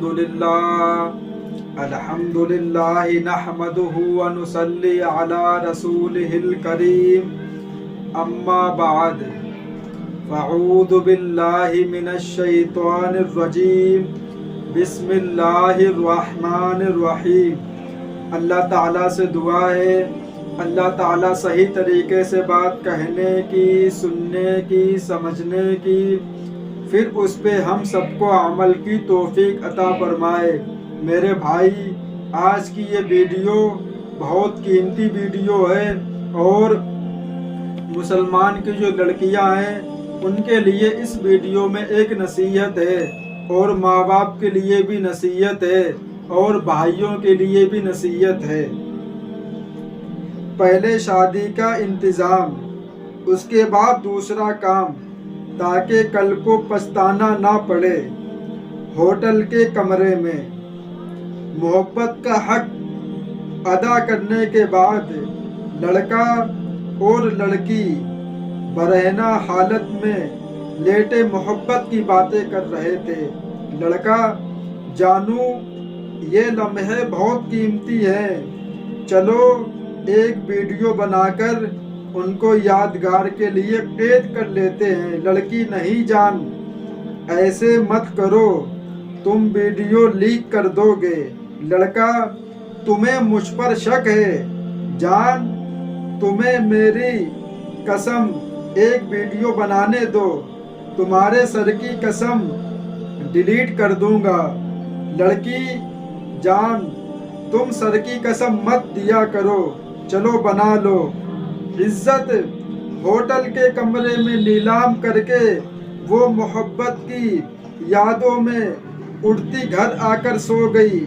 अल्हम्दुलिल्लाह नहमदुहु व नुसल्ली अला रसूलिहिल करीम अम्मा बाद फ़अऊज़ु बिल्लाहि मिनश शैतानिर रजीम बिस्मिल्लाहिर रहमानिर रहीम। अल्लाह ताला से दुआ है, अल्लाह ताला सही तरीके से बात कहने की, सुनने की, समझने की, फिर उस पे हम सबको अमल की तौफीक अता फरमाए। मेरे भाई, आज की ये वीडियो बहुत कीमती वीडियो है और मुसलमान की जो लड़कियां हैं उनके लिए इस वीडियो में एक नसीहत है और माँ बाप के लिए भी नसीहत है और भाइयों के लिए भी नसीहत है। पहले शादी का इंतज़ाम, उसके बाद दूसरा काम, ताकि कल को पछताना ना पड़े। होटल के कमरे में मोहब्बत का हक अदा करने के बाद लड़का और लड़की बरहना हालत में लेटे मोहब्बत की बातें कर रहे थे। लड़का, जानू ये लम्हे बहुत कीमती हैं, चलो एक वीडियो बनाकर उनको यादगार के लिए कैद कर लेते हैं। लड़की, नहीं जान, ऐसे मत करो, तुम वीडियो लीक कर दोगे। लड़का, तुम्हें मुझ पर शक है। जान, तुम्हें मेरी कसम एक वीडियो बनाने दो, तुम्हारे सर की कसम डिलीट कर दूंगा। लड़की, जान, तुम सर की कसम मत दिया करो, चलो बना लो। इज्जत होटल के कमरे में नीलाम करके वो मोहब्बत की यादों में उड़ती घर आकर सो गई।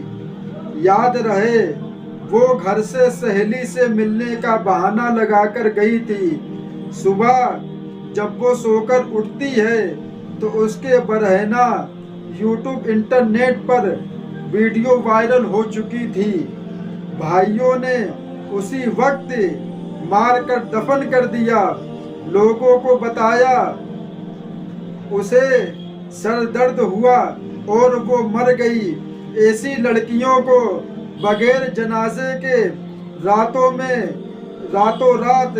याद रहे, वो घर से सहेली से मिलने का बहाना लगाकर गई थी। सुबह जब वो सोकर उठती है तो उसके बरहना यूट्यूब इंटरनेट पर वीडियो वायरल हो चुकी थी। भाइयों ने उसी वक्त मार कर दफन कर दिया। लोगों को बताया, उसे सर दर्द हुआ और वो मर गई। ऐसी लड़कियों को बगैर जनाजे के रातों रात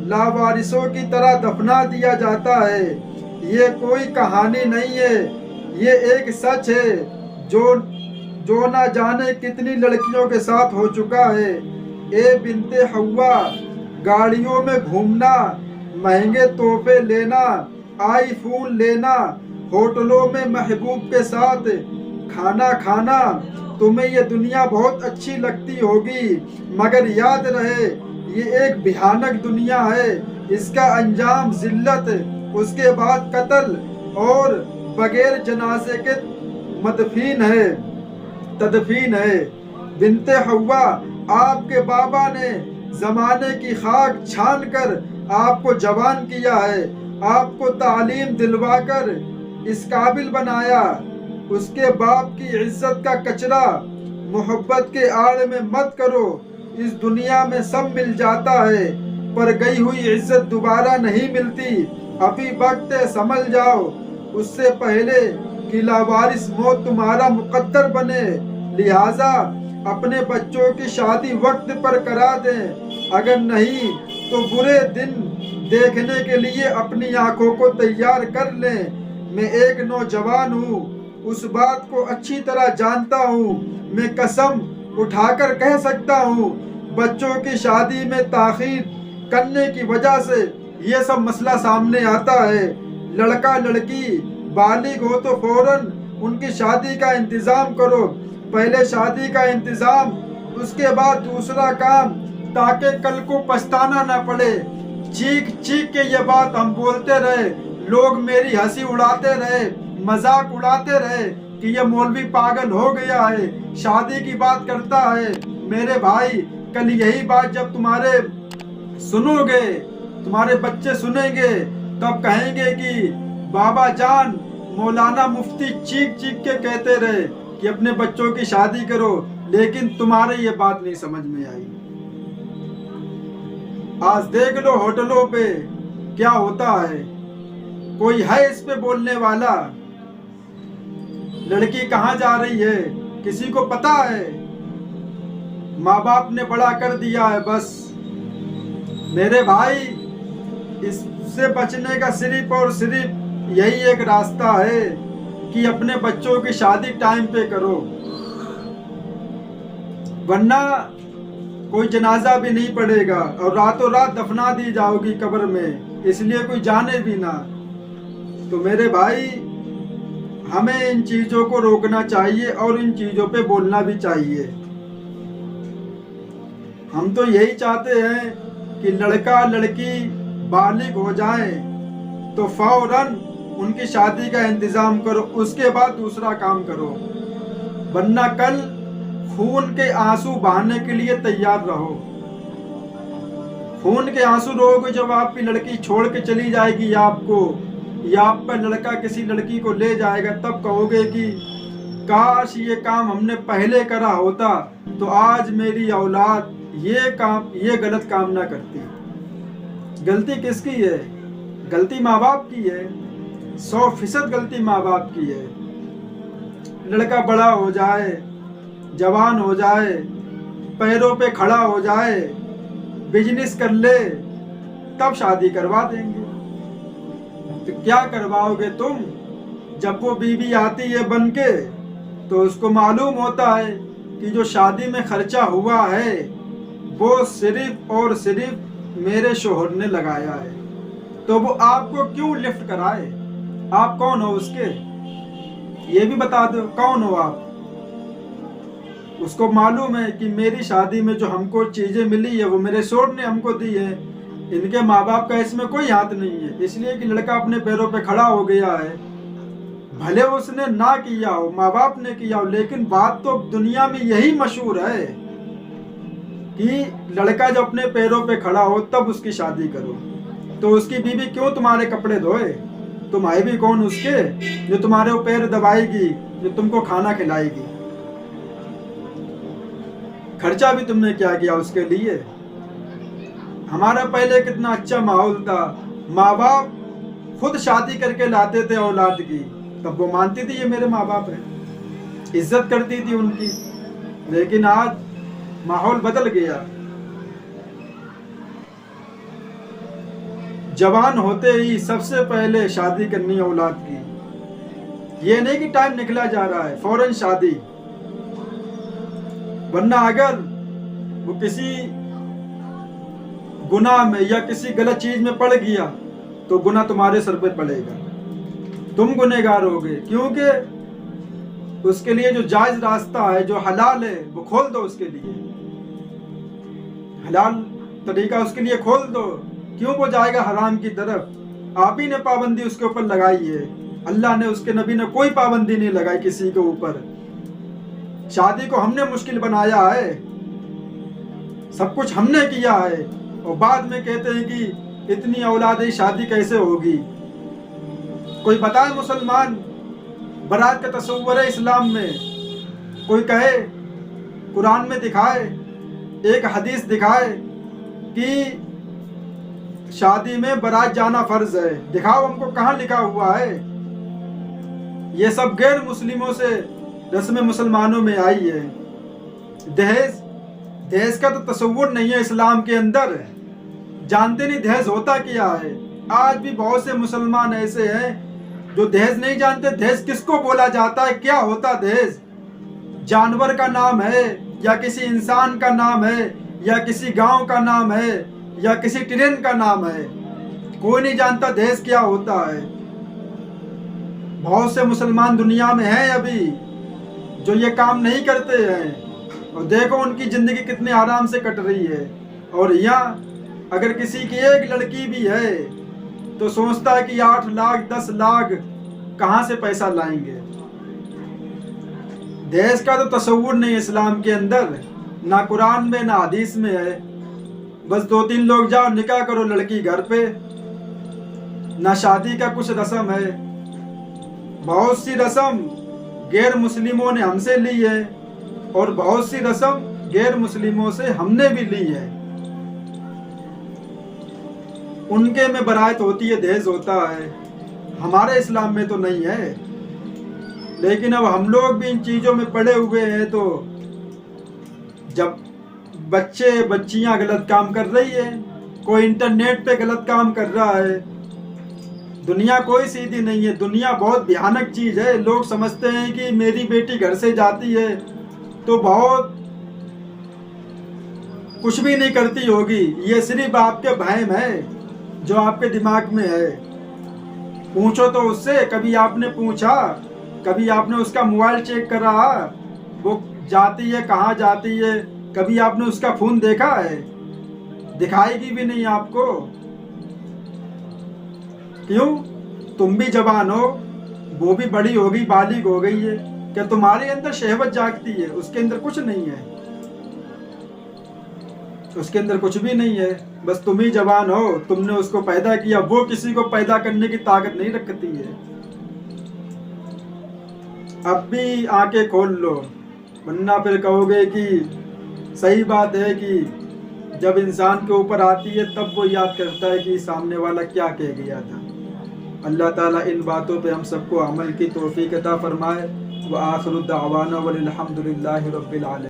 लावारिसों की तरह दफना दिया जाता है। ये कोई कहानी नहीं है, ये एक सच है जो ना जाने कितनी लड़कियों के साथ हो चुका है। ए बिनते हवा, गाड़ियों में घूमना, महंगे तोहफे लेना, आईफोन लेना, होटलों में महबूब के साथ खाना खाना, तुम्हें ये दुनिया बहुत अच्छी लगती होगी, मगर याद रहे ये एक भयानक दुनिया है। इसका अंजाम जिल्लत, उसके बाद कत्ल और बगैर जनाजे के तदफीन है। बिनते हवा, आपके बाबा ने जमाने की खाक छान कर आपको जवान किया है, आपको तालीम दिलवाकर इस काबिल बनाया। उसके बाप की इज्जत का कचरा मोहब्बत के आड़ में मत करो। इस दुनिया में सब मिल जाता है पर गई हुई इज्जत दोबारा नहीं मिलती। अभी वक्त है, समझ जाओ, उससे पहले कि लावारिस मौत तुम्हारा मुकद्दर बने। लिहाजा अपने बच्चों की शादी वक्त पर करा दें, अगर नहीं तो बुरे दिन देखने के लिए अपनी आंखों को तैयार कर लें। मैं एक नौजवान हूँ, उस बात को अच्छी तरह जानता हूँ। मैं कसम उठाकर कह सकता हूँ, बच्चों की शादी में ताखीर करने की वजह से ये सब मसला सामने आता है। लड़का लड़की बालिग हो तो फौरन उनकी शादी का इंतज़ाम करो। पहले शादी का इंतज़ाम, उसके बाद दूसरा काम, ताकि कल को पछताना ना पड़े। चीख चीख के ये बात हम बोलते रहे, लोग मेरी हंसी उड़ाते रहे, मजाक उड़ाते रहे कि ये मौलवी पागल हो गया है, शादी की बात करता है। मेरे भाई, कल यही बात जब तुम्हारे सुनोगे, तुम्हारे बच्चे सुनेंगे, तब कहेंगे कि बाबा जान, मौलाना मुफ्ती चीख चीख के कहते रहे कि अपने बच्चों की शादी करो, लेकिन तुम्हारे ये बात नहीं समझ में आई। आज देख लो होटलों पे क्या होता है, कोई है इस पे बोलने वाला? लड़की कहाँ जा रही है किसी को पता है? माँ बाप ने बड़ा कर दिया है बस। मेरे भाई, इससे बचने का सिर्फ और सिर्फ यही एक रास्ता है कि अपने बच्चों की शादी टाइम पे करो, वरना कोई जनाजा भी नहीं पड़ेगा और रातों रात दफना दी जाओगी कब्र में, इसलिए कोई जाने भी ना। तो मेरे भाई, हमें इन चीज़ों को रोकना चाहिए और इन चीज़ों पे बोलना भी चाहिए। हम तो यही चाहते हैं कि लड़का लड़की बालिग हो जाए तो फौरन उनकी शादी का इंतज़ाम करो, उसके बाद दूसरा काम करो, वरना कल खून के आंसू बहाने के लिए तैयार रहो। खून के आंसू रोगे जब आपकी लड़की छोड़ के चली जाएगी आपको, या आपका लड़का किसी लड़की को ले जाएगा, तब कहोगे कि काश ये काम हमने पहले करा होता तो आज मेरी औलाद ये गलत काम ना करती। गलती किसकी है? गलती माँ बाप की है। 100% गलती माँ बाप की है। लड़का बड़ा हो जाए, जवान हो जाए, पैरों पे खड़ा हो जाए, बिजनेस कर ले, तब शादी करवा देंगे। तो क्या करवाओगे तुम? जब वो बीवी आती है बन के तो उसको मालूम होता है कि जो शादी में खर्चा हुआ है वो सिर्फ और सिर्फ मेरे शोहर ने लगाया है, तो वो आपको क्यों लिफ्ट कराए? आप कौन हो उसके? ये भी बता दो, कौन हो आप? उसको मालूम है कि मेरी शादी में जो हमको चीजें मिली है वो मेरे शोहर ने हमको दी है, इनके माँ बाप का इसमें कोई हाथ नहीं है। इसलिए कि लड़का अपने पैरों पे खड़ा हो गया है, भले उसने ना किया हो, माँ बाप ने किया हो, लेकिन बात तो दुनिया में यही मशहूर है कि लड़का जब अपने पैरों पे खड़ा हो तब उसकी शादी करो। तो उसकी बीवी क्यों तुम्हारे कपड़े धोए? तुम आए भी कौन उसके जो तुम्हारे पैर दबाएगी, जो तुमको खाना खिलाएगी? खर्चा भी तुमने क्या किया उसके लिए? हमारा पहले कितना अच्छा माहौल था, माँ बाप खुद शादी करके लाते थे औलाद की, तब वो मानती थी ये मेरे माँ बाप हैं, इज्जत करती थी उनकी। लेकिन आज माहौल बदल गया। जवान होते ही सबसे पहले शादी करनी औलाद की। ये नहीं कि टाइम निकला जा रहा है फौरन शादी, वरना अगर वो किसी गुनाह में या किसी गलत चीज में पड़ गया तो गुनाह तुम्हारे सर पे पड़ेगा, तुम गुनहगार होगे। क्योंकि उसके लिए जो जायज रास्ता है, जो हलाल है, वो खोल दो उसके लिए, हलाल तरीका उसके लिए खोल दो। क्यों वो जाएगा हराम की तरफ? आप ही ने पाबंदी उसके ऊपर लगाई है। अल्लाह ने, उसके नबी ने कोई पाबंदी नहीं लगाई किसी के ऊपर। शादी को हमने मुश्किल बनाया है, सब कुछ हमने किया है, और बाद में कहते हैं कि इतनी औलाद शादी कैसे होगी? कोई बताए मुसलमान बारात का तस्वुर है इस्लाम में? कोई कहे, कुरान में दिखाए, एक हदीस दिखाए कि शादी में बारात जाना फर्ज है? दिखाओ हमको, कहाँ लिखा हुआ है? ये सब गैर मुस्लिमों से रस्म मुसलमानों में आई है। दहेज का तो तस्वुर नहीं है इस्लाम के अंदर, जानते नहीं दहेज होता क्या है। आज भी बहुत से मुसलमान ऐसे हैं जो दहेज नहीं जानते। दहेज किसको बोला जाता है? क्या होता दहेज? जानवर का नाम है, या किसी इंसान का नाम है, या किसी गांव का नाम है, या किसी ट्रेन का नाम है? कोई नहीं जानता दहेज क्या होता है। बहुत से मुसलमान दुनिया में हैं अभी जो ये काम नहीं करते हैं, और देखो उनकी जिंदगी कितने आराम से कट रही है। और यहाँ अगर किसी की एक लड़की भी है तो सोचता है कि 8 लाख 10 लाख कहाँ से पैसा लाएंगे। दहेज का तो तस्वुर नहीं इस्लाम के अंदर, ना कुरान में ना हदीस में है। बस 2-3 लोग जाओ, निकाह करो लड़की घर पे, ना शादी का कुछ रस्म है। बहुत सी रस्म गैर मुस्लिमों ने हमसे ली है, और बहुत सी रस्म गैर मुस्लिमों से हमने भी ली है। उनके में बरात होती है, दहेज होता है, हमारे इस्लाम में तो नहीं है। लेकिन अब हम लोग भी इन चीज़ों में पड़े हुए हैं। तो जब बच्चे बच्चियां गलत काम कर रही है, कोई इंटरनेट पे गलत काम कर रहा है, दुनिया कोई सीधी नहीं है, दुनिया बहुत भयानक चीज़ है। लोग समझते हैं कि मेरी बेटी घर से जाती है तो बहुत कुछ भी नहीं करती होगी। ये सिर्फ आपके वहम है जो आपके दिमाग में है। पूछो तो उससे, कभी आपने पूछा, कभी आपने उसका मोबाइल चेक करा, वो जाती है कहाँ जाती है, कभी आपने उसका फोन देखा है? दिखाएगी भी नहीं आपको। क्यों? तुम भी जवान हो, वो भी बड़ी हो गई, बालिग हो गई है। क्या तुम्हारे अंदर शहवत जागती है? उसके अंदर कुछ नहीं है, उसके अंदर कुछ भी नहीं है। बस तुम ही जवान हो, तुमने उसको पैदा किया, वो किसी को पैदा करने की ताकत नहीं रखती है। अब भी आंखें खोल लो, वरना फिर कहोगे कि सही बात है कि जब इंसान के ऊपर आती है तब वो याद करता है कि सामने वाला क्या कह गया था। अल्लाह ताला इन बातों पे हम सबको अमल की तौफीक अता फरमाए। व आखिरु दावाना वलिल हम्दुलिल्लाहि रब्बिल आलमीन।